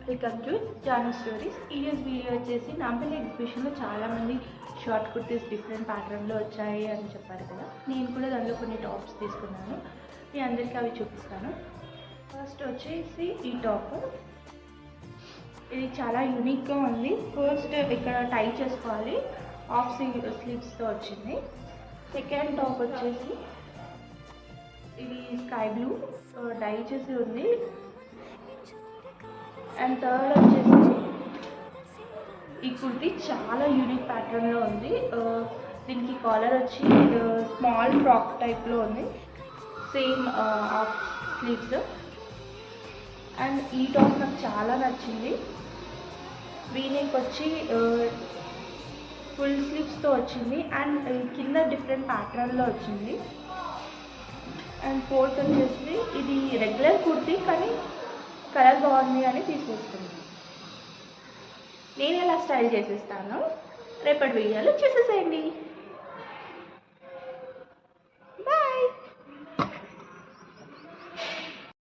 Welcome to Janu stories. ఈరోజు video వచ్చేసి నాంపల్లి ఎగ్జిబిషన్లో చాలామంది షార్ట్ కుర్తీస్ డిఫరెంట్ ప్యాటర్న్లో వచ్చాయి అని చెప్పారు కదా. నేను కూడా దానిలో కొన్ని టాప్స్ తీసుకున్నాను. మీ అందరికీ అవి చూపిస్తాను. ఫస్ట్ వచ్చేసి ఈ టాప్. ఇది చాలా యూనిక్గా ఉంది. ఫస్ట్ ఇక్కడ టై చేసుకోవాలి, హాఫ్ స్లీవ్స్తో వచ్చింది. సెకండ్ టాప్ వచ్చేసి ఇది స్కై బ్లూ డై చేసి ఉంది. అండ్ థర్డ్ వచ్చేసి ఈ కుర్తీ చాలా యూనిక్ ప్యాటర్న్లో ఉంది. దీనికి కాలర్ వచ్చి స్మాల్ ఫ్రాక్ టైప్లో ఉంది, సేమ్ హాఫ్ స్లీవ్స్. అండ్ ఈ టాప్ నాకు చాలా నచ్చింది. వీనెక్ వచ్చి ఫుల్ స్లీవ్స్తో వచ్చింది అండ్ కింద డిఫరెంట్ ప్యాటర్న్లో వచ్చింది. అండ్ ఫోర్త్ వచ్చేసి ఇది రెగ్యులర్ కుర్తీ కానీ కలర్ బాగుంది అని తీసుకొస్తుంది. నేను ఎలా స్టైల్ చేసేస్తాను రేపటి వీడియోలో చూసేసేయండి.